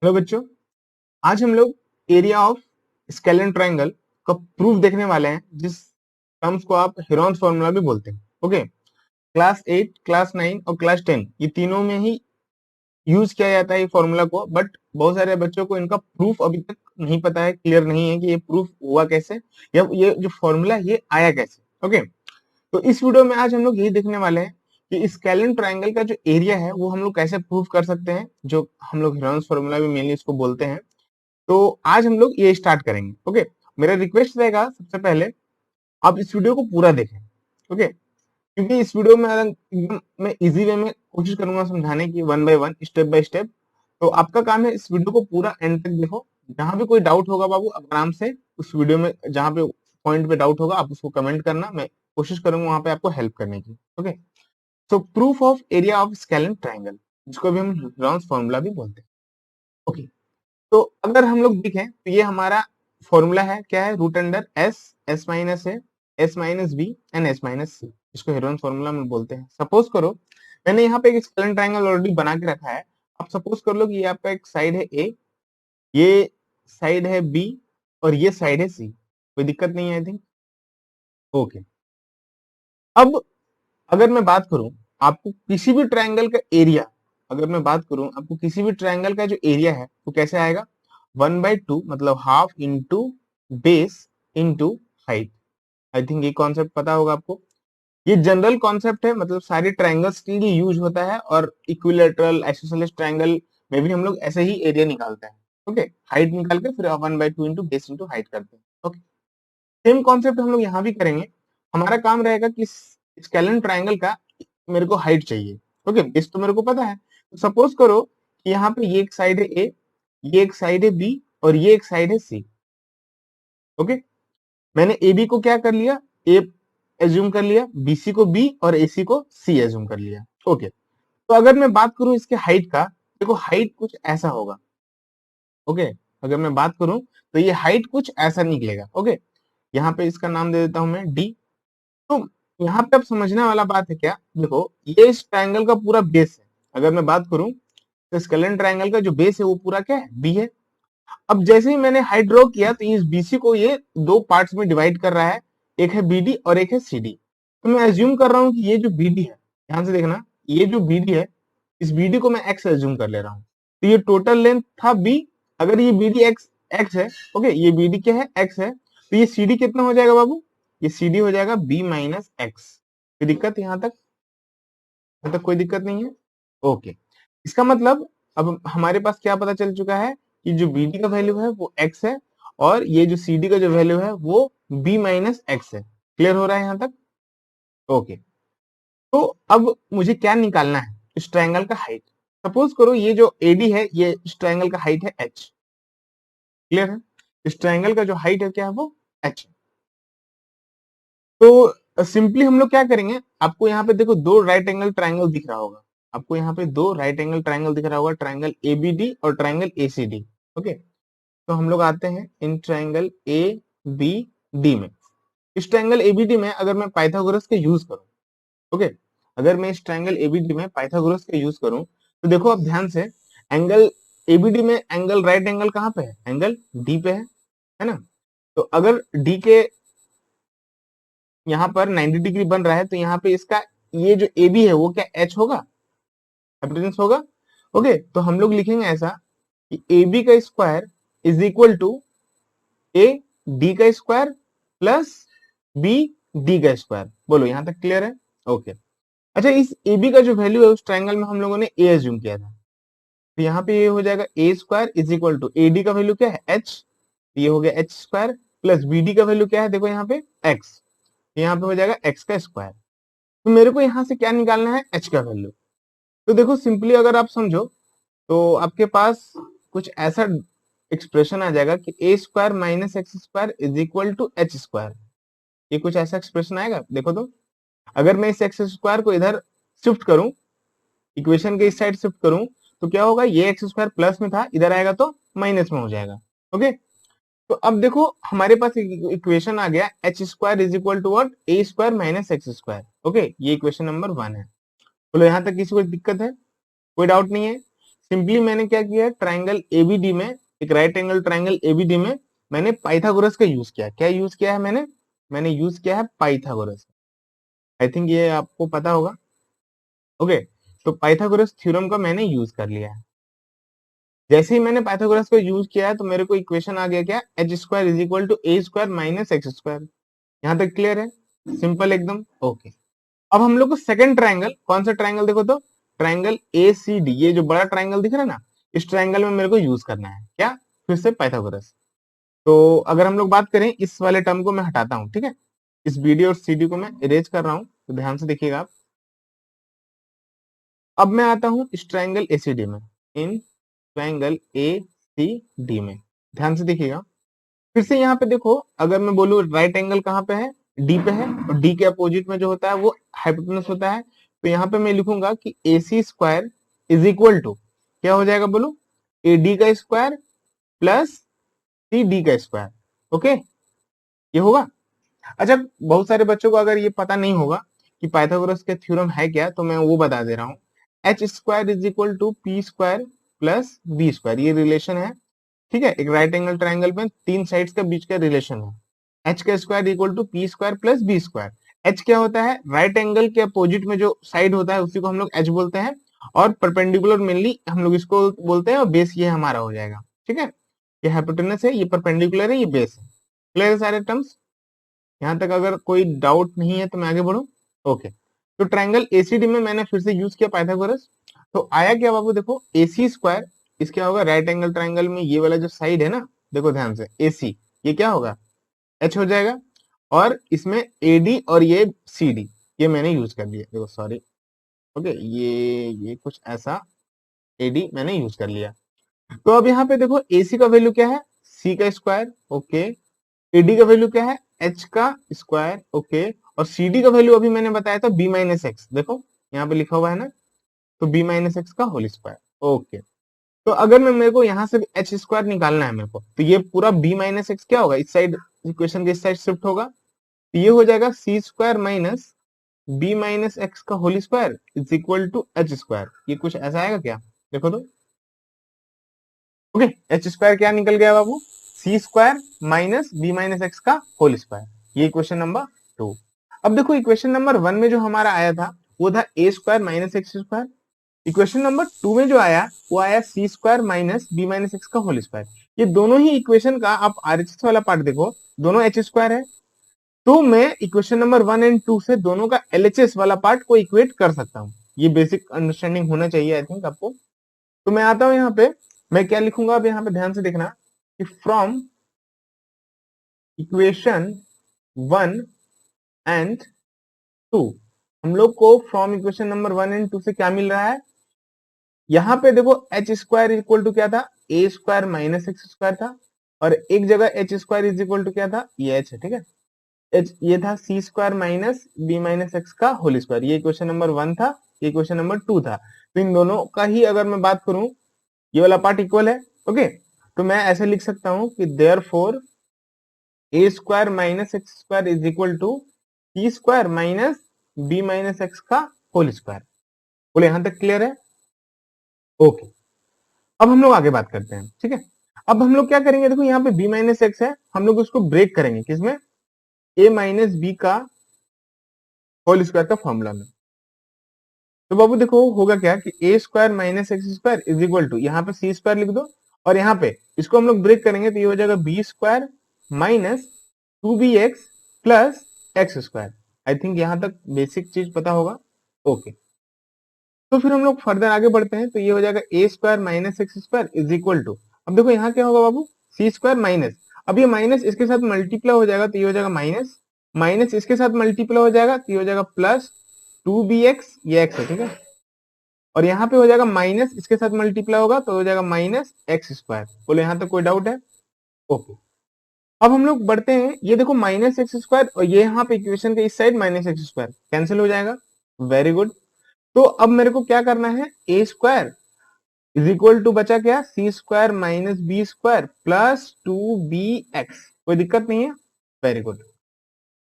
Hello बच्चों, आज हम लोग एरिया ऑफ स्केलेन ट्रायंगल का प्रूफ देखने वाले हैं, जिस टर्म्स को आप हेरोन्स फॉर्मूला भी बोलते हैं। ओके, क्लास 8, क्लास 9 और क्लास 10 ये तीनों में ही यूज किया जाता है ये फॉर्मूला को, बट बहुत सारे बच्चों को इनका प्रूफ अभी तक नहीं पता है, क्लियर नहीं है कि ये प्रूफ हुआ कैसे या ये जो फॉर्मूला ये आया कैसे। ओके, तो इस वीडियो में आज हम लोग यही देखने वाले हैं कि स्केलेन ट्रायंगल का जो एरिया है वो हम लोग कैसे प्रूफ कर सकते हैं, जो हम लोग हेरोन्स फॉर्मूला भी मेनली इसको बोलते हैं। तो आज हम लोग ये स्टार्ट करेंगे। ओके, मेरा रिक्वेस्ट रहेगा सबसे पहले आप इस वीडियो को पूरा देखें। ओके, क्योंकि इस वीडियो में एकदम मैं इजी वे में कोशिश करूंगा समझाने की, one by one, step by step. तो आपका काम है इस वीडियो को पूरा एंड तक देखो। जहां भी कोई डाउट होगा बाबू, आप आराम से उस वीडियो में जहां पे पॉइंट पे डाउट होगा आप उसको कमेंट करना, मैं कोशिश करूंगा वहां पे आपको हेल्प करने की। Okay, so proof of area of scalene triangle, जिसको भी हम हेरोन्स फॉर्मूला भी बोलते हैं। ओके, तो अगर हम लोग देखें तो ये हमारा फॉर्मूला है, क्या है, root under S, S minus A, S minus B and S minus C, इसको हेरोन्स फॉर्मूला में बोलते हैं। सपोज करो मैंने यहाँ पे एक स्केलेन ट्रायंगल ऑलरेडी बना के रखा है। अब सपोज कर लो कि ये आपका एक साइड है ए, ये साइड है बी और ये साइड है सी। कोई दिक्कत नहीं है आई थिंक। ओके, अब अगर मैं बात करूं आपको किसी भी ट्रायंगल का एरिया, अगर मैं बात करूं आपको किसी भी ट्रायंगल का जो एरिया है वो कैसे आएगा, 1/2 मतलब half into base into height. I think ये कॉन्सेप्ट पता होगा आपको। ये जनरल कॉन्सेप्ट है, मतलब सारे ट्रायंगल्स के लिए यूज होता है, और इक्विलेटरल आइसोसेलेस ट्रायंगल में भी हम लोग ऐसे ही एरिया निकालते हैं। ओके, हाइट निकाल के फिर 1/2 इंटू बेस इंटू हाइट करते हैं। ओके, सेम कॉन्सेप्ट हम लोग यहाँ भी करेंगे। हमारा काम रहेगा कि स्केलेन ट्रायंगल का मेरे को हाइट चाहिए। ओके, बेस तो मेरे को पता है। तो सपोज करो कि यहाँ पे ये एक साइड है ए, ये एक साइड है बी और ये एक साइड है सी। ओके, मैंने ए बी को क्या कर लिया, ए एज्यूम कर लिया, बीसी को बी और एसी को सी एज्यूम कर लिया। ओके, तो अगर मैं बात करूं इसके हाइट का, देखो हाइट कुछ ऐसा होगा। ओके, अगर मैं बात करूं तो ये हाइट कुछ ऐसा निकलेगा। ओके, यहाँ पे इसका नाम दे देता हूं मैं डी। तो यहाँ पे अब समझने वाला बात है क्या, देखो ये इस ट्रायंगल का पूरा बेस है। अगर मैं बात करूं तो स्केलेन ट्रायंगल का जो बेस है वो पूरा क्या है, बी है। अब जैसे ही मैंने हाइट ड्रॉ किया तो इस बीसी को ये दो पार्ट्स में डिवाइड कर रहा है, एक है बीडी और एक है सीडी। तो मैं एज्यूम कर रहा हूँ कि ये जो बीडी है, ध्यान से देखना, ये जो बीडी है इस बीडी को मैं एक्स एज्यूम कर ले रहा हूँ। तो ये टोटल लेंथ था बी। अगर ये बीडी एक्स एक्स है, ओके, ये बीडी क्या है, एक्स है, तो ये सीडी कितना हो जाएगा बाबू, ये सीडी हो जाएगा बी माइनस एक्स। कोई दिक्कत यहाँ तक, यहाँ तक कोई दिक्कत नहीं है। ओके, इसका मतलब अब हमारे पास क्या पता चल चुका है कि जो बीडी का वैल्यू है वो एक्स है और ये जो सीडी का जो वैल्यू है वो बी माइनस एक्स है। क्लियर हो रहा है यहाँ तक। ओके, तो अब मुझे क्या निकालना है, इस ट्रायंगल का हाइट। सपोज करो ये जो एडी है ये इस ट्रायंगल का हाइट है एच। क्लियर है, इस ट्रायंगल का जो हाइट है क्या है वो एच। तो सिंपली हम लोग क्या करेंगे, आपको यहाँ पे देखो दो राइट एंगल ट्रायंगल दिख रहा होगा, आपको यहाँ पे दो राइट एंगल ट्रायंगल दिख रहा होगा, ट्रायंगल एबीडी और ट्रायंगल एसीडी। ओके, तो हम लोग आते हैं इन ट्रायंगल ए बी डी में। इस ट्रायंगल एबीडी में अगर मैं पाइथागोरस का यूज करूं, ओके, अगर मैं इस ट्रायंगल एबीडी में पाइथागोरस का यूज करूं तो देखो अब ध्यान से, एंगल एबीडी में एंगल राइट एंगल कहां पे है, एंगल डी पे है ना। तो अगर डी के यहाँ पर 90 डिग्री बन रहा है तो यहाँ पे इसका ये जो ए बी है वो क्या एच होगा, हाइपोटेन्यूस होगा। ओके, तो हम लोग लिखेंगे ऐसा कि ए बी का square is equal to A D का स्क्वायर प्लस बी डी का स्क्वायर। बोलो यहाँ तक क्लियर है। ओके, अच्छा, इस ए बी का जो वैल्यू है उस ट्रायंगल में हम लोगों ने ए एज्यूम किया था, तो यहाँ पे ये हो जाएगा ए square is equal to A D का वैल्यू क्या है एच, ये हो गया H square, plus B D का वैल्यू क्या है, देखो यहाँ पे एक्स, यहाँ पे हो जाएगा एक्स का स्क्वायर। तो मेरे को यहाँ से क्या निकालना है, एच का वैल्यू। तो देखो सिंपली अगर आप समझो तो आपके पास कुछ ऐसा एक्सप्रेशन आ जाएगा कि ए square minus x square is equal to H square. ये कुछ ऐसा एक्सप्रेशन आएगा, देखो तो। अगर मैं इस एक्स स्क्वायर को इधर शिफ्ट करूं, इक्वेशन के इस साइड शिफ्ट करूं, तो क्या होगा, ये एक्स स्क्वायर प्लस में था, इधर आएगा तो माइनस में हो जाएगा। ओके, तो अब देखो हमारे पास इक्वेशन आ गया H square is equal to what, a square minus x square. Okay, ये इक्वेशन नंबर 1 है। बोलो यहाँ तक किसी को दिक्कत है, कोई डाउट नहीं है। सिंपली मैंने क्या किया है, ट्राइंगल एबीडी में, एक राइट एंगल ट्राइंगल एबीडी में मैंने पाइथागोरस का यूज किया। क्या यूज किया है मैंने यूज किया है पाइथागोरस। आई थिंक ये आपको पता होगा। ओके, तो पाइथागोरस थ्योरम का मैंने यूज कर लिया है। जैसे ही मैंने पाइथागोरस का यूज किया है तो मेरे को इक्वेशन आ गया क्या, h square is equal to a square minus x square. यहाँ तक क्लियर है, सिंपल एकदम। ओके, अब हम लोग को सेकंड ट्राइंगल, कौन सा ट्राइंगल देखो तो, ट्राइंगल ए सी डी, ये जो बड़ा ट्राइंगल दिख रहा है ना, इस ट्राइंगल में मेरे को यूज करना है क्या, फिर से पाइथागोरस। तो अगर हम लोग बात करें, इस वाले टर्म को मैं हटाता हूं, ठीक है, इस बीडी और सीडी को मैं इरेज कर रहा हूं, तो ध्यान से देखिएगा आप। अब मैं आता हूं इस ट्राइंगल एसीडी में, in triangle A C D में, ध्यान से देखिएगा। फिर से यहाँ पे देखो, अगर मैं बोलूं राइट एंगल कहाँ पे है, डी पे है, और डी के अपोजिट में जो होता है वो हाइपोटेनस होता है। तो यहाँ पे मैं लिखूंगा कि ए सी स्क्वायर इज इक्वल टू, क्या हो जाएगा बोलो, ए डी का स्क्वायर प्लस सी डी का स्क्वायर। ओके, ये होगा। अच्छा, बहुत सारे बच्चों को अगर ये पता नहीं होगा कि पाइथागोरस के थ्योरम है क्या, तो मैं वो बता दे रहा हूँ। H square is equal to p square plus b square, ये रिलेशन है, ठीक है। एक राइट एंगल ट्राइंगल में तीन साइड्स के बीच का रिलेशन है। एच का square equal to p square plus b square. H क्या होता है, राइट एंगल के अपोजिट में जो साइड होता है उसी को हम लोग एच बोलते हैं, और परपेंडिकुलर मेनली हम लोग इसको बोलते हैं, और बेस ये हमारा हो जाएगा, ठीक है। ये हाइपोटेनस है, ये परपेंडिकुलर है, ये बेस है। क्लियर है सारे टर्म्स? यहाँ तक अगर कोई डाउट नहीं है तो मैं आगे बढ़ू। ओके, तो ट्राइंगल एसीडी में मैंने फिर से यूज किया पाइथागोरस। तो आया क्या बाबू, देखो ए सी स्क्वायर, इसके होगा राइट एंगल ट्राइंगल में ये वाला जो साइड है ना, देखो ध्यान से, ए सी, ये क्या होगा, एच हो जाएगा, और इसमें ए डी और ये सी डी, ये मैंने यूज कर दिया, देखो सॉरी। ओके, ये कुछ ऐसा ए डी मैंने यूज कर लिया। तो अब यहाँ पे देखो ए सी का वैल्यू क्या है, सी का स्क्वायर, ओके। एडी का वैल्यू क्या है, एच का स्क्वायर, ओके। और सीडी का वैल्यू अभी मैंने बताया था बी माइनस एक्स, देखो यहाँ पे लिखा हुआ है ना, तो बी माइनस एक्स का होल स्क्वायर, ओके। तो अगर मैं, मेरे को यहाँ से एच स्क्वायर निकालना है मेरे को, तो ये पूरा बी माइनस एक्स क्या होगा, इस साइड इक्वेशन के इस साइड शिफ्ट होगा, तो ये हो जाएगा C square minus B minus x का whole square is equal to H square. ये कुछ ऐसा आएगा क्या, देखो तो। ओके, एच स्क्वायर क्या निकल गया बाबू, C square minus B minus x का होल स्क्वायर। ये इक्वेशन नंबर 2। अब देखो इक्वेशन नंबर 1 में जो हमारा आया था वो था ए square minus x square. Equation number 2 में जो आया वो आया C square minus B minus x का होल स्क्वायर। ये दोनों ही इक्वेशन का आप आरएचएस वाला पार्ट देखो, दोनों एच स्क्वायर है। तो मैं इक्वेशन नंबर 1 एंड 2 से दोनों का एलएचएस वाला पार्ट को इक्वेट कर सकता हूँ। ये बेसिक अंडरस्टैंडिंग होना चाहिए आई थिंक आपको। तो मैं आता हूं यहाँ पे, मैं क्या लिखूंगा, अब यहाँ पे ध्यान से देखना कि फ्रॉम इक्वेशन 1 एंड 2, हम लोग को फ्रॉम इक्वेशन नंबर 1 एंड 2 से क्या मिल रहा है, यहाँ पे देखो एच स्क्वायर इक्वल टू क्या था, ए स्क्वायर माइनस एक्स स्क्वायर था, और एक जगह h square is equal to क्या था, ये एच है, ठीक है। एच ये था C square minus B minus x का होल स्क्वायर। ये इक्वेशन नंबर 1 था, ये इक्वेशन नंबर 2 था। तो इन दोनों का ही अगर मैं बात करूं, ये वाला पार्ट इक्वल है, ओके। तो मैं ऐसे लिख सकता हूं कि therefore a square minus x square is equal to c square minus B minus x का होल स्क्वायर। बोले यहां तक क्लियर है? ओके, अब हम लोग आगे बात करते हैं, ठीक है। अब हम लोग क्या करेंगे, देखो यहाँ पे बी माइनस एक्स है, हम लोग उसको ब्रेक करेंगे किसमें, ए माइनस बी का होल स्क्वायर का फॉर्मूला में। तो बाबू देखो होगा क्या कि ए square minus x square is equal to, यहाँ पे सी स्क्वायर लिख दो, और यहाँ पे इसको हम लोग ब्रेक करेंगे तो ये हो जाएगा b square minus 2bx plus x square. I think यहाँ तक बेसिक चीज पता होगा, ओके। तो फिर हम लोग फर्दर आगे बढ़ते हैं, तो ये हो जाएगा ए square minus x square is equal to, अब देखो यहाँ क्या होगा बाबू, सी स्क्वायर माइनस, अब ये माइनस इसके साथ मल्टीप्लाई हो जाएगा तो ये हो जाएगा माइनस, माइनस इसके साथ मल्टीप्लाई हो जाएगा तो ये हो जाएगा प्लस 2bx, ये एक्स है, ठीक है। और यहाँ पे हो जाएगा माइनस, इसके साथ मल्टीप्लाई होगा तो हो जाएगा माइनस एक्स स्क्वायर। बोले यहाँ तक कोई डाउट है? ओके, अब हम लोग बढ़ते हैं, ये देखो माइनस एक्स स्क्वायर और ये यहाँ पे इक्वेशन के इस side minus x square cancel हो जाएगा, वेरी गुड। तो अब मेरे को क्या करना है, a square is equal to बचा क्या, c square minus b square plus 2bx, कोई दिक्कत नहीं है, वेरी गुड।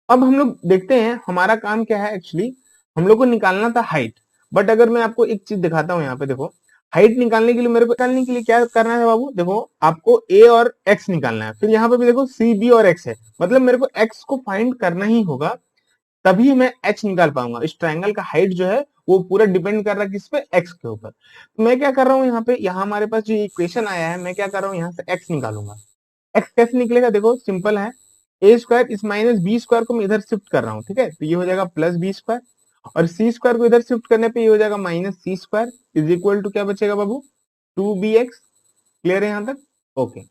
अब हम लोग देखते हैं हमारा काम क्या है, एक्चुअली हम लोग को निकालना था हाइट। बट अगर मैं आपको एक चीज दिखाता हूं, यहाँ पे देखो हाइट निकालने के लिए मेरे को निकालने के लिए क्या करना है बाबू, देखो आपको ए और एक्स निकालना है, फिर यहाँ पे भी देखो सी बी और एक्स है, मतलब मेरे को एक्स को फाइंड करना ही होगा, तभी मैं एच निकाल पाऊंगा। इस ट्रायंगल का हाइट जो है वो पूरा डिपेंड कर रहा है किस पे, एक्स के ऊपर। तो मैं क्या कर रहा हूँ यहाँ पे, यहाँ हमारे पास जो इक्वेशन आया है, मैं क्या कर रहा हूँ यहाँ से एक्स निकालूंगा। एक्स कैसे निकलेगा, देखो सिंपल है, ए स्क्वायर इस माइनस बी स्क्वायर को मैं इधर शिफ्ट कर रहा हूँ, ठीक है, तो ये हो जाएगा प्लस बी स्क्वायर, और सी स्क्वायर को इधर शिफ्ट करने पे ये हो जाएगा minus c square is equal to क्या बचेगा बाबू, 2bx। क्लियर है यहाँ तक, ओके।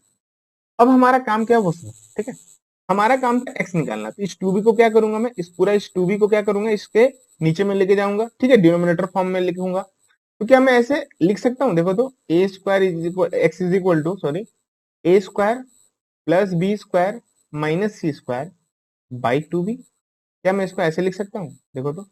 अब हमारा काम क्या है वो सुनो, ठीक है, हमारा काम था एक्स निकालना, तो इस 2b को क्या करूंगा मैं, इस पूरा इस 2b को क्या करूंगा, इसके नीचे में लेके जाऊंगा, ठीक है, डिनोमिनेटर फॉर्म में लिखूंगा। तो क्या मैं ऐसे लिख सकता हूँ, देखो तो a square is equal x is equal to sorry a square plus b square minus c square by 2b। क्या मैं इसको ऐसे लिख सकता हूँ, देखो तो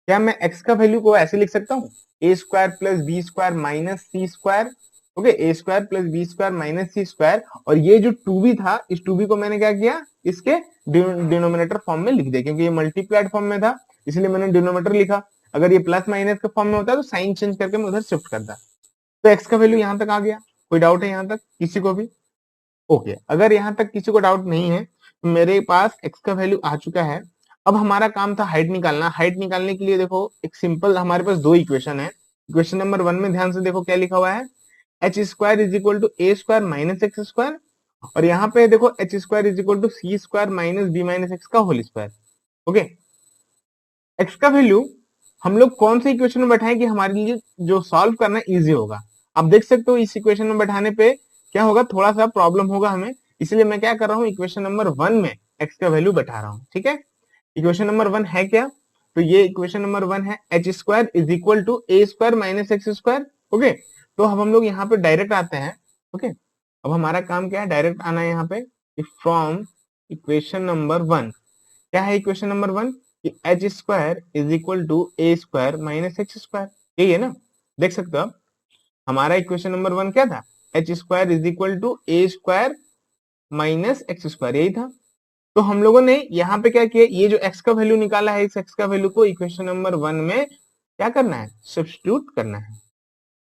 क्या मैं x का वैल्यू को ऐसे लिख सकता हूँ, a square plus b square minus c square, okay, a square plus b square minus c square, और ये जो 2b था, इस 2b को मैंने क्या किया, इसके डिनोमिनेटर फॉर्म में लिख दिया, क्योंकि ये मल्टीप्लाइड फॉर्म में था इसलिए मैंने डिनोमिनेटर लिखा। अगर ये प्लस माइनस के फॉर्म में होता तो साइन चेंज करके मैं उधर शिफ्ट करता। तो एक्स का वैल्यू यहाँ तक आ गया, कोई डाउट है यहाँ तक किसी को भी, ओके। अगर यहाँ तक किसी को डाउट नहीं है तो मेरे पास एक्स का वैल्यू आ चुका है। अब हमारा काम था हाइट निकालना। हाइट निकालने के लिए देखो एक सिंपल, हमारे पास दो इक्वेशन है। इक्वेशन नंबर 1 में ध्यान से देखो क्या लिखा हुआ है, h square is equal to a square minus x square, और यहाँ पे देखो h square is equal to c square minus B minus x का होल स्क्वायर। ओके, एक्स का वैल्यू हम लोग कौन से इक्वेशन में बैठाएं कि हमारे लिए जो सॉल्व करना इजी होगा। आप देख सकते हो इस इक्वेशन में बैठाने पे क्या होगा, थोड़ा सा प्रॉब्लम होगा हमें, इसलिए मैं क्या कर रहा हूँ, इक्वेशन नंबर 1 में एक्स का वैल्यू बैठा रहा हूँ, ठीक है। इक्वेशन नंबर 1 है क्या, तो ये इक्वेशन नंबर 1 है h square is equal to a square minus x square. Okay, तो अब हम लोग यहाँ पे डायरेक्ट आते हैं। ओके, अब हमारा काम क्या है, डायरेक्ट आना है यहाँ पे, फ्रॉम इक्वेशन नंबर 1। क्या है इक्वेशन नंबर 1, कि h square is equal to a square minus x square, यही है ना। देख सकते हो आप, हमारा इक्वेशन नंबर 1 क्या था, h square is equal to a square minus x square, यही था। तो हम लोगों ने यहाँ पे क्या किया, ये जो x का वैल्यू निकाला है, इस x का वैल्यू को इक्वेशन नंबर 1 में क्या करना है, सब्स्टिट्यूट करना है।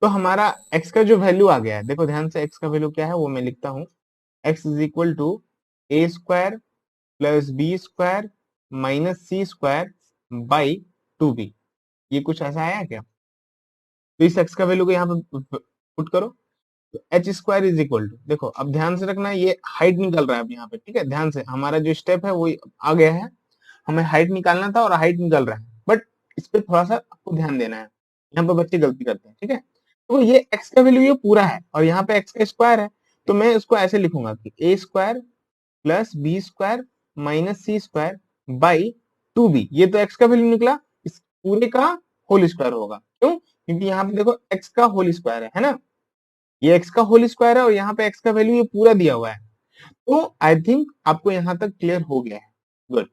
तो हमारा x का जो वैल्यू आ गया है, देखो ध्यान से, x का वैल्यू क्या है वो मैं लिखता हूँ, x is equal to a square plus b square minus c square by 2b। ये कुछ ऐसा आया क्या, तो इस x का वैल्यू को यहाँ पे पुट करो, तो h square is equal to, देखो अब ध्यान से रखना, ये हाइट निकल रहा है अब यहाँ पे, ठीक है, ध्यान से, हमारा जो स्टेप है वो आ गया है, हमें हाइट निकालना था और हाइट निकल रहा है, बट इस पे थोड़ा सा आपको ध्यान देना है, यहाँ पे बच्चे गलती करते हैं, ठीक है। तो ये एक्स का वैल्यू ये पूरा है और यहाँ पे एक्स का स्क्वायर है, तो मैं इसको ऐसे लिखूंगा कि ए square plus b square minus c square by 2b। ये तो एक्स का वैल्यू निकला, इस पूरे का होल स्क्वायर होगा, क्यों, क्योंकि यहाँ पे देखो एक्स का होल स्क्वायर है ना, ये एक्स का होल स्क्वायर है और यहाँ पे एक्स का वैल्यू ये पूरा दिया हुआ है। तो आई थिंक आपको यहाँ तक क्लियर हो गया है, गुड।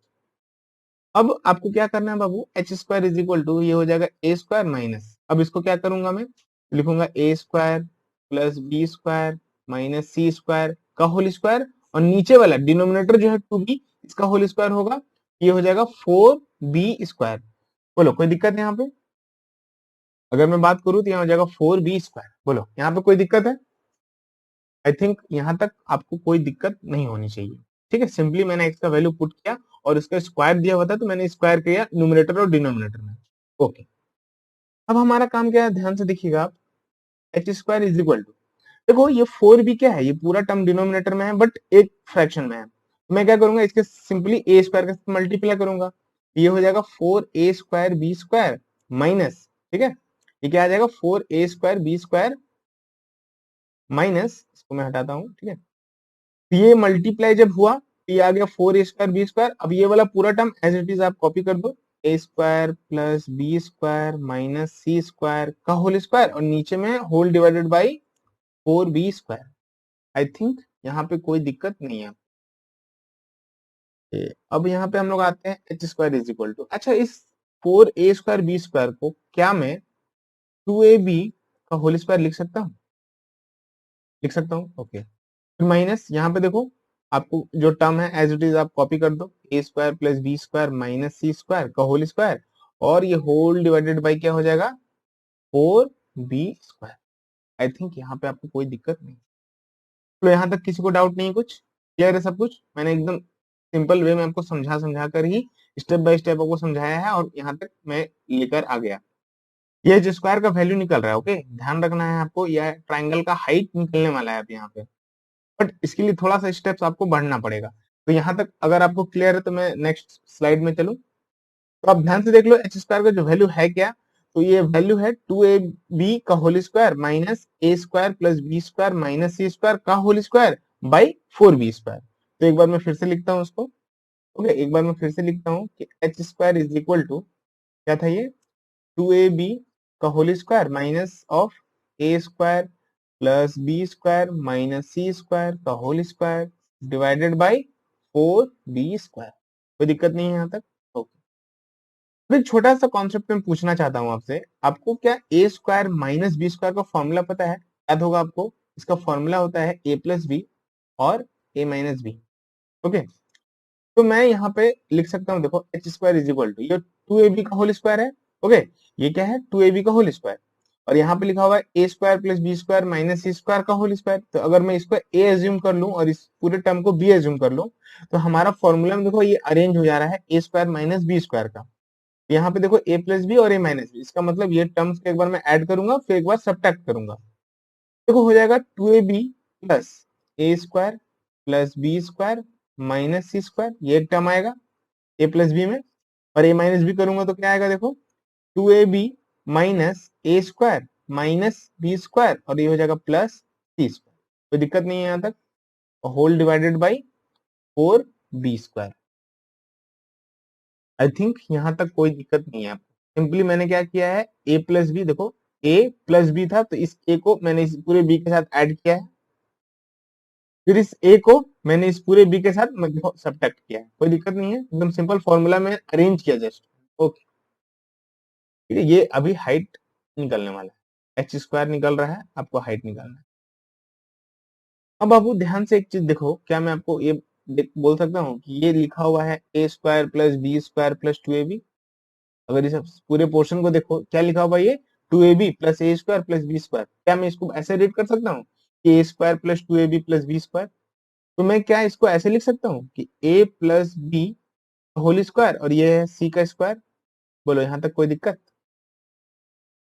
अब आपको क्या करना है बाबू, h square is equal to ये हो जाएगा ए स्क्वायर माइनस, अब इसको क्या करूंगा मैं, लिखूंगा a square plus b square minus c square का होल स्क्वायर, और नीचे वाला डिनोमिनेटर जो है 2b, इसका होल स्क्वायर होगा, ये हो जाएगा 4b स्क्वायर। बोलो कोई दिक्कत है यहाँ पे, अगर मैं बात करूं तो यहाँ हो जाएगा 4b स्क्वायर, बोलो यहाँ पे कोई दिक्कत है। आई थिंक यहाँ तक आपको कोई दिक्कत नहीं होनी चाहिए, ठीक है। सिंपली मैंने एक्स का वैल्यू पुट किया और इसका स्क्वायर दिया हुआ था तो मैंने स्क्वायर किया न्यूमरेटर और डिनोमिनेटर में, ओके। अब हमारा काम क्या है, ध्यान से देखिएगा आप, h square is equal to, देखो ये 4b क्या है, ये पूरा टर्म डिनोमिनेटर में है बट एक फ्रैक्शन में है, तो मैं क्या करूंगा, इसके सिंपली ए स्क्वायर का मल्टीप्लाई करूंगा, ये हो जाएगा 4a square B square minus, ठीक है, ये क्या आ जाएगा 4a square B square minus, इसको मैं हटाता हूँ, ठीक है। ये मल्टीप्लाई जब हुआ तो ये आ गया 4a स्क्वायर बी स्क्वायर, अब ये वाला पूरा टर्म एज इट इज आप कॉपी कर दो, a square plus b square minus c square का होल स्क्वायर, और नीचे में whole divided by 4b square. I think यहाँ पे कोई दिक्कत नहीं है। अब यहाँ पे हम लोग आते हैं h square is equal to, अच्छा इस 4a स्क्वायर बी स्क्वायर को क्या मैं 2ab का होल स्क्वायर लिख सकता हूँ, लिख सकता हूँ, ओके। फिर माइनस यहाँ पे देखो, आपको जो टर्म है एज इट इज आप कॉपी कर दो, a square plus b square minus c square का होल स्क्वायर, और ये होल डिवाइडेड बाई क्या हो जाएगा 4 बी स्क्वायर। आई थिंक यहाँ पे आपको कोई दिक्कत नहीं। तो यहाँ तक किसी को डाउट नहीं, कुछ क्लियर है सब कुछ? मैंने एकदम सिंपल वे में आपको समझा समझा कर ही स्टेप बाय स्टेप आपको समझाया है और यहाँ तक मैं लेकर आ गया। ये जो स्क्वायर का वैल्यू निकल रहा है, ओके, ध्यान रखना है आपको, यह ट्राइंगल का हाइट निकलने वाला है अब यहाँ पे, बट इसके लिए थोड़ा सा स्टेप्स आपको बढ़ना पड़ेगा। तो यहाँ तक अगर आपको क्लियर है तो मैं नेक्स्ट स्लाइड में चलूं। तो आप ध्यान से देख लो एच स्क्वायर का जो वैल्यू है क्या, तो ये वैल्यू है 2ab का whole square minus a square plus b square minus c square का whole square by 4b square. तो एक बार मैं फिर से लिखता हूँ उसको, ओके, एक बार मैं फिर से लिखता हूँ कि h square is equal to क्या था ये, 2ab का whole square minus of a square plus b square minus c square का whole square divided by 4b square. कोई दिक्कत नहीं है यहाँ तक? ओके। अब एक छोटा सा कॉन्सेप्ट में पूछना चाहता हूँ आपसे, आपको क्या ए स्क्वायर माइनस बी स्क्वायर का फॉर्मूला पता है? याद होगा आपको, इसका फॉर्मूला होता है ए प्लस बी और ए माइनस बी। ओके, तो मैं यहाँ पे लिख सकता हूँ, देखो h square is equal to ये 2ab का होल स्क्वायर है, ओके, ये क्या है 2ab का होल स्क्वायर, और यहाँ पे लिखा हुआ है a square plus b square minus c square का होल स्क्वायर। तो अगर मैं इसको ए एज्यूम कर लूं और इस पूरे टर्म को बी एज्यूम कर लूं, तो हमारा फॉर्मूला में देखो ये अरेंज हो जा रहा है a square minus b square का। यहाँ पे देखो ए प्लस बी और ए माइनस बी, इसका मतलब ये टर्म्स को एक बार मैं ऐड करूंगा फिर एक बार सब्ट्रैक्ट करूंगा। देखो हो जाएगा 2ab plus a square plus b square minus c square, ये एक टर्म आएगा ए प्लस बी में, और ए माइनस बी करूंगा तो क्या आएगा, देखो 2ab minus a square minus b square और ये हो जाएगा प्लस सी स्क्वायर। कोई दिक्कत नहीं है यहाँ तक? Whole divided by 4b square. I think यहाँ तक कोई दिक्कत नहीं है आपको। सिंपली मैंने क्या किया है, ए प्लस बी, देखो ए प्लस बी था तो इस ए को मैंने इस पूरे बी के साथ ऐड किया है, फिर इस ए को मैंने इस पूरे बी के साथ देखो सब्ट्रैक्ट किया है। कोई दिक्कत नहीं है, एकदम सिंपल फॉर्मूला में अरेंज किया जस्ट। ओके, ठीक है, ये अभी हाइट निकलने वाला है, एच स्क्वायर निकल रहा है, आपको हाइट निकालना है। अब बाबू ध्यान से एक चीज देखो, क्या मैं आपको ये बोल सकता हूँ कि ये लिखा हुआ है a square plus b square plus 2ab, अगर इस पूरे पोर्शन को देखो क्या लिखा हुआ है, ये 2ab plus a square plus b square, क्या मैं इसको ऐसे रीड कर सकता हूँ कि ए square plus 2ab plus b square? तो मैं क्या इसको ऐसे लिख सकता हूँ कि a plus b whole square और ये है सी का स्क्वायर? बोलो यहाँ तक कोई दिक्कत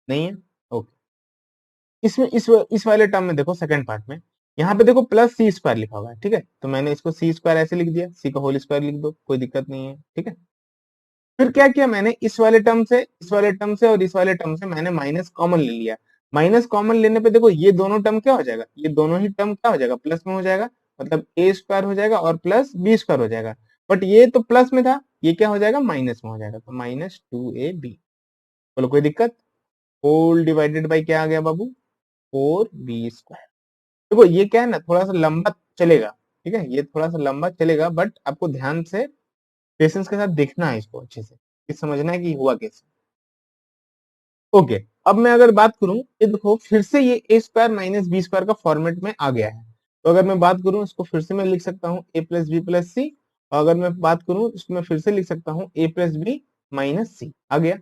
नहीं है? ओके, इसमें इस वाले टर्म में देखो सेकंड पार्ट में यहाँ पे देखो प्लस सी स्क्वायर लिखा हुआ है, ठीक है, तो मैंने इसको सी स्क्वायर ऐसे लिख दिया, सी का होल स्क्वायर लिख दो, कोई दिक्कत नहीं है, ठीक है। फिर क्या किया मैंने, इस वाले टर्म से इस वाले टर्म से और इस वाले टर्म से मैंने माइनस कॉमन ले लिया। माइनस कॉमन लेने पे देखो ये दोनों टर्म क्या हो जाएगा, ये दोनों ही टर्म क्या हो जाएगा, प्लस में हो जाएगा, मतलब ए स्क्वायर हो जाएगा और प्लस बी स्क्वायर हो जाएगा। बट ये तो प्लस में था, ये क्या हो जाएगा, माइनस में हो जाएगा, तो माइनस 2ab। बोलो कोई दिक्कत? होल डिवाइडेड बाई क्या आ गया बाबू, 4b स्क्वायर। देखो ये क्या है ना, थोड़ा सा लंबा चलेगा, ठीक है, ये थोड़ा सा लंबा चलेगा, बट आपको ध्यान से पेशेंस के साथ देखना है इसको अच्छे से, ये समझना है कि हुआ कैसे। ओके, अब मैं अगर बात करूं, ये देखो फिर से ये ए स्क्वायर माइनस बी स्क्वायर का फॉर्मेट में आ गया है। तो अगर मैं बात करूं इसको फिर से मैं लिख सकता हूं ए प्लस बी प्लस सी, और अगर मैं बात करूं इसको मैं फिर से लिख सकता हूं ए प्लस बी माइनस सी, आ गया।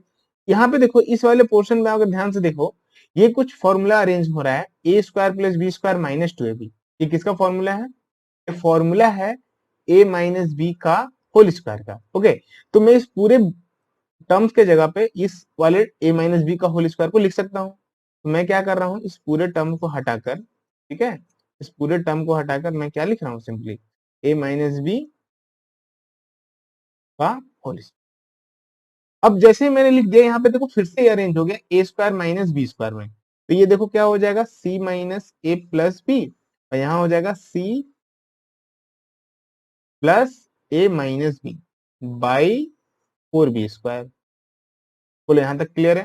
यहाँ पे देखो इस वाले पोर्शन में अगर ध्यान से देखो, ये कुछ फॉर्मूला अरेंज हो रहा है, a square plus b square minus 2ab, ये किसका फॉर्मूला है, ये फॉर्मूला है ए माइनस बी का होल स्क्वायर का। ओके, तो मैं इस पूरे टर्म्स के जगह पे इस वाले ए माइनस बी का होल स्क्वायर को लिख सकता हूँ। तो मैं क्या कर रहा हूँ, इस पूरे टर्म को हटाकर, ठीक है, इस पूरे टर्म को हटाकर मैं क्या लिख रहा हूँ, सिंपली ए माइनस बी का होल स्क्वायर। अब जैसे ही मैंने लिख दिया यहाँ पे देखो फिर से अरेंज हो गया a square minus b square में, तो ये देखो क्या हो जाएगा, c minus a plus b, और यहाँ हो जाएगा c plus a minus b by 4b square. बोलो यहाँ तक क्लियर है?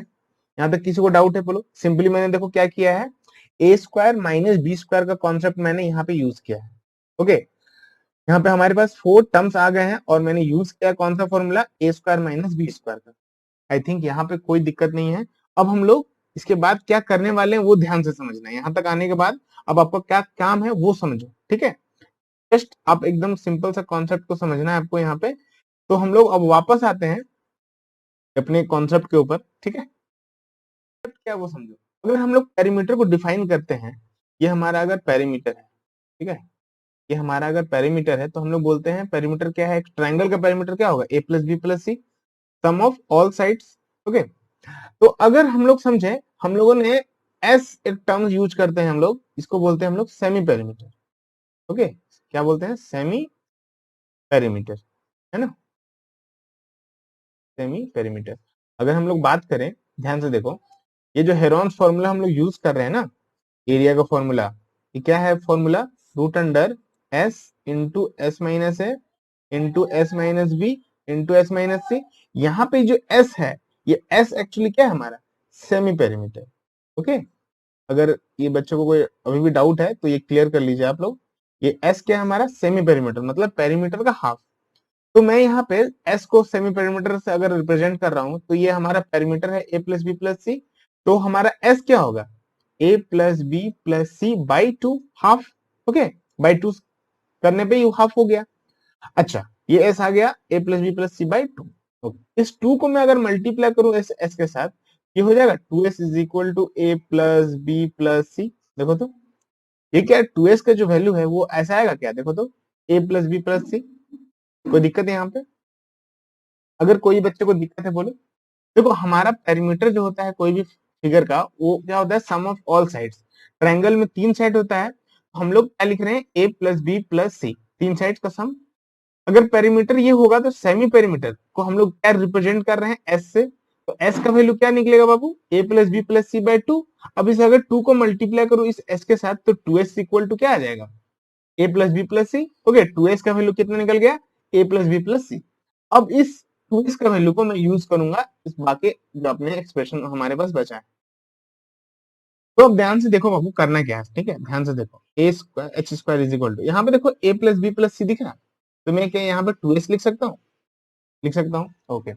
यहाँ तक किसी को डाउट है बोलो? सिंपली मैंने देखो क्या किया है, a square minus b square का कॉन्सेप्ट मैंने यहाँ पे यूज किया है। ओके, यहाँ पे हमारे पास 4 टर्म्स आ गए हैं और मैंने यूज किया कौन सा फॉर्मूला, ए स्क्वायर माइनस बी स्क्वायर का। आई थिंक यहाँ पे कोई दिक्कत नहीं है। अब हम लोग इसके बाद क्या करने वाले हैं वो ध्यान से समझना है। यहाँ तक आने के बाद अब आपका क्या काम है वो समझो, ठीक है, जस्ट आप एकदम सिंपल सा कॉन्सेप्ट को समझना है आपको यहाँ पे। तो हम लोग अब वापस आते हैं अपने कॉन्सेप्ट के ऊपर, ठीक है, क्या वो समझो। अगर हम लोग पेरीमीटर को डिफाइन करते हैं, ये हमारा अगर पेरीमीटर है, ठीक है, ये हमारा अगर पेरीमीटर है, तो हम लोग बोलते हैं पेरीमीटर क्या है, एक ट्रायंगल का पेरीमीटर क्या होगा, a plus b plus c, sum of all sides. Okay, तो अगर हम लोग समझे, हम लोगों ने एस एक टर्म यूज करते हैं, हम लोग इसको बोलते हैं हम लोग सेमी पेरीमीटर। ओके, क्या बोलते हैं, सेमी पेरीमीटर, है ना, सेमी पेरीमीटर। अगर हम लोग बात करें, ध्यान से देखो, ये जो हेरॉन्स फॉर्मूला हम लोग यूज कर रहे हैं ना, एरिया का फॉर्मूला, ये क्या है formula, root under s into s minus a into s minus b into s minus c. यहाँ पे जो एस है, ये एस एक्चुअली क्या है हमारा, सेमी पेरीमीटर। ओके, अगर ये बच्चों को कोई अभी भी डाउट है तो ये क्लियर कर लीजिए आप लोग, ये एस क्या है हमारा, सेमी पेरीमीटर, मतलब पेरीमीटर का हाफ। तो मैं यहाँ पे एस को सेमी पेरीमीटर से अगर रिप्रेजेंट कर रहा हूं, तो ये हमारा पेरीमीटर है a plus b plus c, तो हमारा एस क्या होगा, a plus b plus c by two, half. Okay, by two करने पे ये हाफ हो गया। अच्छा, ये एस आ गया a plus b plus c by two. Okay, इस टू को मैं अगर मल्टीप्लाई करूं इस एस के साथ, ये हो जाएगा two s is equal to a plus b plus c. देखो तो ये क्या, टू एस का जो वैल्यू है वो ऐसा आएगा क्या, देखो तो, ए प्लस बी प्लस सी। कोई दिक्कत है यहाँ पे, अगर कोई बच्चे को दिक्कत है बोले। देखो, हमारा पेरीमीटर जो होता है कोई भी फिगर का, वो क्या होता है, सम ऑफ ऑल साइड्स। ट्रायंगल में तीन साइड होता है, हम लोग क्या लिख रहे हैं, ए प्लस बी प्लस सी, तीन साइड का सम। अगर पेरीमीटर ये होगा तो सेमी पेरीमीटर को हम लोग क्या रिप्रेजेंट कर रहे हैं, एस से, तो एस का वैल्यू क्या निकलेगा बाबू, a plus b plus c by two. अब इसे अगर टू को मल्टीप्लाई करो इस एस के साथ, तो टू एस इक्वल टू क्या आ जाएगा, a plus b plus c. Okay, two s का वैल्यू कितना निकल गया, a plus b plus c. अब इस टू एस का वैल्यू को मैं यूज करूंगा इस बाकी जो अपने एक्सप्रेशन हमारे पास बचा है। तो अब ध्यान से देखो बाबू, करना क्या है, ठीक है, ध्यान से देखो, a square h square is equal to, यहाँ पे देखो a plus b plus c दिख रहा है, तो मैं क्या यहाँ पे टू एस लिख सकता हूँ, लिख सकता हूँ। ओके,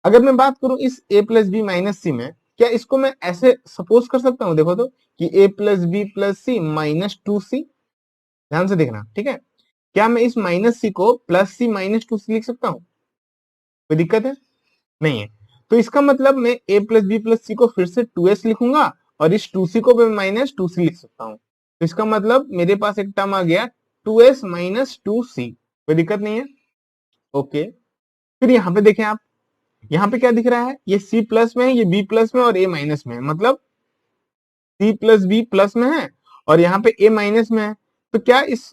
अगर मैं बात करूं इस a प्लस बी माइनस सी में, क्या इसको मैं ऐसे सपोज कर सकता हूं, देखो तो, कि a plus b plus c minus two c. ध्यान से देखना, ठीक है, क्या मैं इस माइनस सी को प्लस सी माइनस टू सी लिख सकता हूं, कोई दिक्कत है, नहीं है। तो इसका मतलब मैं a प्लस बी प्लस सी को फिर से टू एस लिखूंगा, और इस टू सी को मैं माइनस टू सी लिख सकता हूँ। तो इसका मतलब मेरे पास एक टर्म आ गया टू एस माइनस टू सी, कोई दिक्कत नहीं है। ओके, फिर यहाँ पे देखें आप, यहाँ पे क्या दिख रहा है, ये C प्लस में है, ये B प्लस में और A माइनस में है, मतलब C प्लस B प्लस में है और यहाँ पे A माइनस में है। तो क्या इस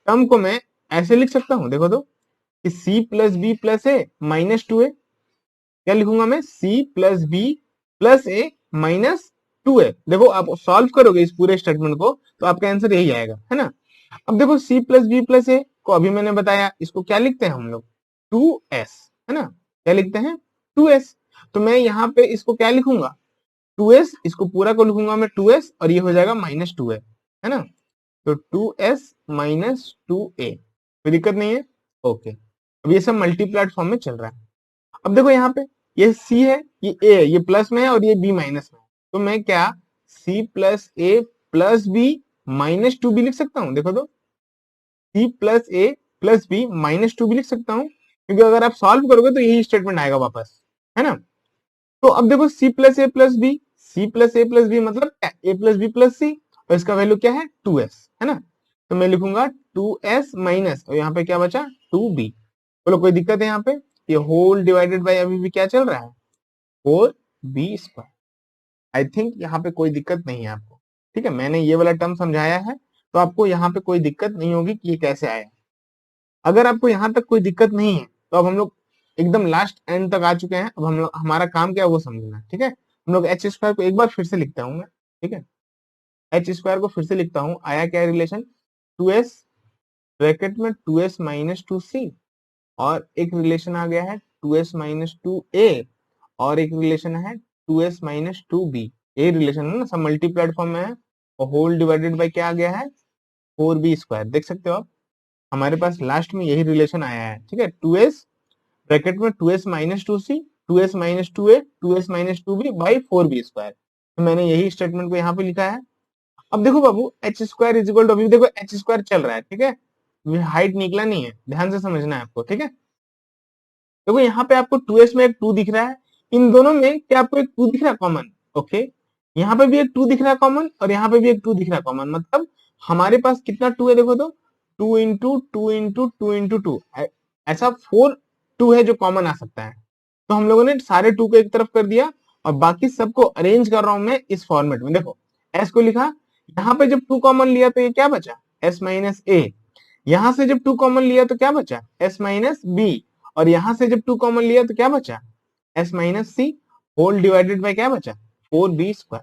टर्म को मैं ऐसे लिख सकता हूँ, देखो तो, कि C plus b plus a minus two ए। क्या लिखूंगा मैं, C plus b plus a minus two ए। देखो, आप सॉल्व करोगे इस पूरे स्टेटमेंट को तो आपका आंसर यही आएगा, है ना। अब देखो, C प्लस बी प्लस ए को अभी मैंने बताया, इसको क्या लिखते हैं हम लोग, टू एस, है ना, क्या लिखते हैं, टू एस। तो मैं यहाँ पे इसको क्या लिखूंगा, टू एस, इसको पूरा को लिखूंगा मैं टू एस, और ये हो जाएगा माइनस टू ए, है ना। तो टू एस माइनस टू ए, कोई दिक्कत नहीं है। ओके, अब ये सब मल्टीप्लाइड फॉर्म में चल रहा है। अब देखो यहाँ पे, ये सी है, ये ए है, ये प्लस में है और ये बी माइनस में है, तो मैं क्या c plus a plus b minus two b लिख सकता हूँ, देखो तो, c plus a plus b minus two भी लिख सकता हूँ, क्योंकि अगर आप सॉल्व करोगे तो यही स्टेटमेंट आएगा वापस, है ना। तो अब देखो, सी plus a plus B, C plus a plus B मतलब ए प्लस बी प्लस सी, और इसका वैल्यू क्या है, टू एस, है ना। तो मैं लिखूंगा टू एस माइनस, और यहाँ पे क्या बचा, टू बी। बोलो, कोई दिक्कत है यहाँ पे, ये होल डिवाइडेड बाई अभी भी क्या चल रहा है, four b square. I think यहाँ पे कोई दिक्कत नहीं है आपको, ठीक है, मैंने ये वाला टर्म समझाया है, तो आपको यहाँ पे कोई दिक्कत नहीं होगी कि ये कैसे आया। अगर आपको यहाँ तक कोई दिक्कत नहीं है, तो अब हम लोग एकदम लास्ट एंड तक आ चुके हैं। अब हम लोग, हमारा काम क्या है वो समझना है, ठीक है। हम लोग एच स्क्वायर को एक बार फिर से लिखता हूँ मैं, ठीक है, एच स्क्वायर को फिर से लिखता हूँ, आया क्या रिलेशन, टू एस ब्रैकेट में two s minus two c, और एक रिलेशन आ गया है two s minus two a, और एक रिलेशन है two s minus two b. ये रिलेशन है ना, सब मल्टीप्लाइड फॉर्म में है, और होल डिवाइडेड बाई क्या आ गया है, फोर बी स्क्वायर। देख सकते हो आप, हमारे पास लास्ट में यही रिलेशन आया है, ठीक है, टू एस ब्रैकेट में two s minus two c, two s minus two a, two s minus two b by four b square. तो मैंने यही स्टेटमेंट को यहाँ पे लिखा है। अब देखो बाबू, h square is equal to, अभी देखो एच स्क्वायर चल रहा है, ठीक है, हाइट निकला नहीं है, ध्यान से समझना है आपको, ठीक है। देखो यहाँ पे आपको टू एस में एक टू दिख रहा है, इन दोनों में क्या आपको एक टू दिख रहा है कॉमन, ओके। यहाँ पे भी एक 2 दिख रहा है कॉमन और यहाँ पे भी एक 2 दिख रहा है कॉमन, मतलब हमारे पास कितना 2 है देखो तो 2 इंटू 2 इंटू 2 इंटू 2, ऐसा 4 2 है जो कॉमन आ सकता है। तो हम लोगों ने सारे 2 को एक तरफ कर दिया और बाकी सबको अरेंज कर रहा हूं मैं इस फॉर्मेट में। देखो एस को लिखा, यहाँ पे जब 2 कॉमन लिया तो ये क्या बचा, एस माइनस ए। यहां से जब 2 कॉमन लिया तो क्या बचा, एस माइनस बी। और यहां से जब 2 कॉमन लिया तो क्या बचा, s minus c whole divided by क्या बचा, 4b²।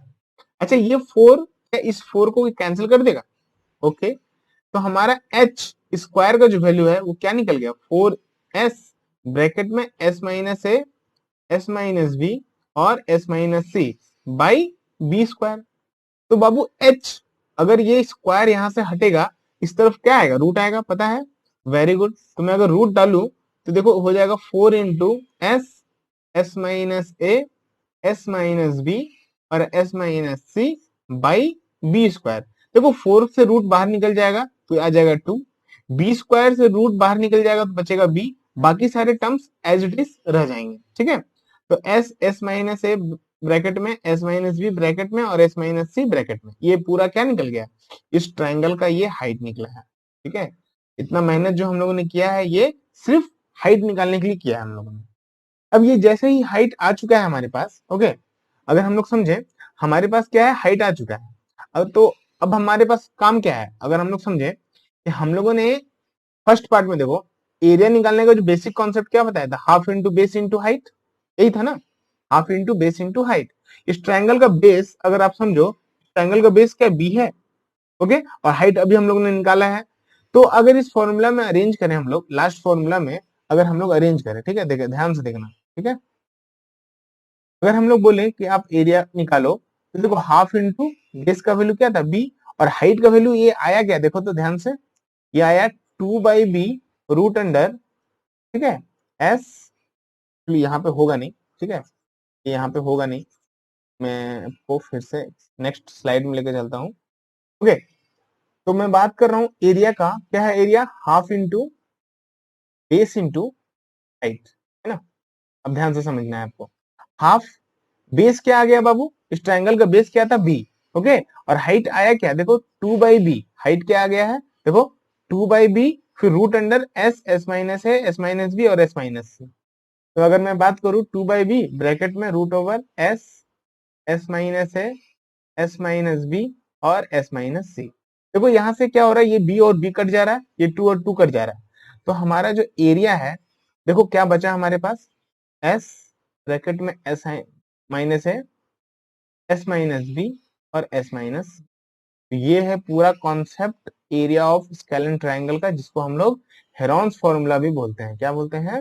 अच्छा ये 4 इस 4 को कैंसिल कर देगा, ओके। तो हमारा एच स्क्वायर का जो वैल्यू है वो क्या निकल गया, 4s ब्रैकेट में एस माइनस ए, एस माइनस बी और s minus c by b²। तो बाबू एच, अगर ये स्क्वायर यहां से हटेगा इस तरफ क्या आएगा, रूट आएगा, पता है, वेरी गुड। तो मैं अगर रूट डालू तो देखो हो जाएगा 4 इंटू एस, एस माइनस ए, एस माइनस बी और s minus c by b²। देखो 4 से रूट बाहर निकल जाएगा तो आ जाएगा 2, b² से रूट बाहर निकल जाएगा तो बचेगा b, बाकी सारे टर्म्स एज इट इज रह जाएंगे, ठीक है। तो S, S minus A bracket में, एस माइनस बी ब्रैकेट में और एस माइनस सी ब्रैकेट में, ये पूरा क्या निकल गया, इस ट्राइंगल का ये हाइट निकला है, ठीक है। इतना मेहनत जो हम लोगों ने किया है ये सिर्फ हाइट निकालने के लिए किया है हम लोगों ने। अब ये जैसे ही हाइट आ चुका है हमारे पास, ओके, अगर हम लोग समझे हमारे पास क्या है, हाइट आ चुका है। अब तो अब हमारे पास काम क्या है, अगर हम लोग समझे कि हम लोगों ने फर्स्ट पार्ट में देखो एरिया निकालने का जो बेसिक कॉन्सेप्ट क्या बताया था, half into base into height, यही था ना, half into base into height. इस ट्रायंगल का बेस अगर आप समझो, ट्रायंगल का बेस क्या बी है, ओके, और हाइट अभी हम लोगों ने निकाला है। तो अगर इस फॉर्मूला में अरेंज करें हम लोग, लास्ट फॉर्मूला में अगर हम लोग अरेंज करें, ठीक है, देखिए ध्यान से देखना, ठीक है। अगर हम लोग बोले कि आप एरिया निकालो तो देखो हाफ इंटू बेस का वैल्यू क्या था बी, और हाइट का वैल्यू ये आया क्या, देखो तो ध्यान से, ये आया 2/b रूट अंडर, ठीक है, एस, यहाँ पे होगा नहीं, ठीक है, ये यहाँ पे होगा नहीं, मैं आपको फिर से नेक्स्ट स्लाइड में लेके चलता हूँ, ओके। तो मैं बात कर रहा हूँ एरिया का, क्या है area, half into base into height, है ना। अब ध्यान से समझना है आपको, हाफ बेस क्या आ गया बाबू, इस ट्रायंगल का बेस क्या था बी, ओके, और हाइट आया क्या, देखो 2/b, हाइट क्या आ गया है, देखो 2/b, फिर root under S, S minus है, एस माइनस बी और एस माइनस सी। तो अगर मैं बात करूं 2/b ब्रैकेट में root over s, S minus है, एस माइनस बी और एस माइनस सी। देखो यहां से क्या हो रहा है, ये बी और बी कट जा रहा है, ये 2 और 2 कट जा रहा है, तो हमारा जो एरिया है देखो क्या बचा हमारे पास, एस ब्रैकेट में एस माइनस है, एस माइनस बी और एस माइनस, ये है पूरा concept area of scalene triangle का, जिसको हम लोग हेरॉन्स फॉर्मूला भी बोलते हैं, क्या बोलते हैं,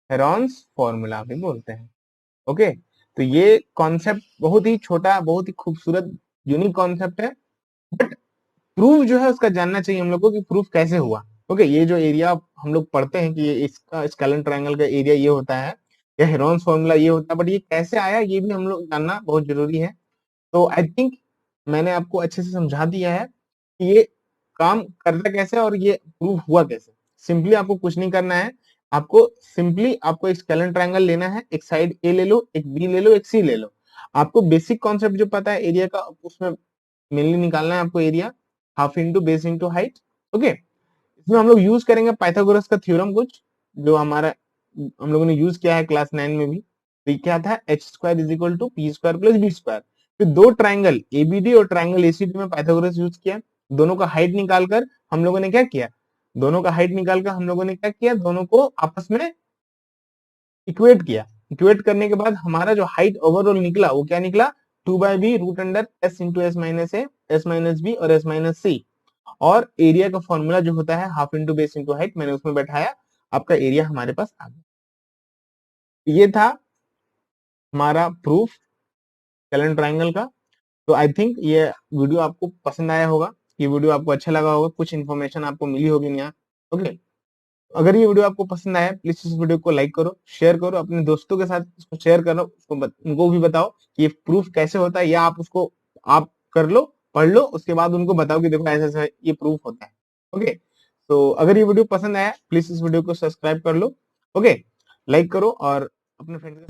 हेरॉन्स फॉर्मूला भी बोलते हैं, ओके। तो ये कॉन्सेप्ट बहुत ही छोटा, बहुत ही खूबसूरत यूनिक कॉन्सेप्ट है, बट प्रूफ जो है उसका जानना चाहिए हम लोग को कि प्रूफ कैसे हुआ, ओके। ये जो एरिया हम लोग पढ़ते हैं कि ये इसका स्केलेन ट्रायंगल का एरिया ये होता है, या हेरॉन्स फॉर्मूला ये होता है, बट ये कैसे आया ये भी हम लोग जानना बहुत जरूरी है। तो आई थिंक मैंने आपको अच्छे से समझा दिया है कि ये काम करता कैसे और ये प्रूफ हुआ कैसे। सिंपली आपको कुछ नहीं करना है, आपको सिंपली आपको एक स्केलेन ट्रायंगल लेना है, एक साइड ए ले लो, एक बी ले लो, एक सी ले लो। आपको बेसिक कॉन्सेप्ट जो पता है एरिया का, उसमें मेनली निकालना है आपको area, half into base into height, okay. इसमें हम लोग यूज करेंगे पाइथागोरस का थ्योरम कुछ, जो हमारा हम लोगों ने यूज किया है क्लास 9 में भी। तो ये क्या था, h square is equal to p square plus b square. फिर दो ट्राइंगल एबीडी और ट्राइंगल एसीडी में पाइथागोरस यूज किया, दोनों का हाइट निकालकर हम लोगों ने क्या किया, दोनों का हाइट निकालकर हम लोगों ने क्या किया, दोनों को आपस में इक्वेट किया। इक्वेट करने के बाद हमारा जो हाइट ओवरऑल निकला वो क्या निकला, 2/b root under s into s minus ए, एस माइनस बी और एस माइनस सी। और एरिया का फॉर्मूला जो होता है half into base into height, मैंने उसमें बैठाया, आपका एरिया हमारे पास आ गया। ये था हमारा प्रूफ स्केलेन ट्रायंगल का। तो आई थिंक ये वीडियो आपको पसंद आया होगा, ये वीडियो आपको अच्छा लगा होगा, कुछ इन्फॉर्मेशन आपको मिली होगी यहाँ, ओके। अगर ये वीडियो आपको पसंद आया प्लीज इस वीडियो को लाइक करो, शेयर करो, अपने दोस्तों के साथ इसको शेयर करो, उनको भी बताओ कि ये प्रूफ कैसे होता है, या आप उसको आप कर लो, पढ़ लो, उसके बाद उनको बताओ कि देखो ऐसा ऐसा ये प्रूफ होता है, ओके। तो अगर ये वीडियो पसंद आया प्लीज इस वीडियो को सब्सक्राइब कर लो, ओके, लाइक करो और अपने फ्रेंड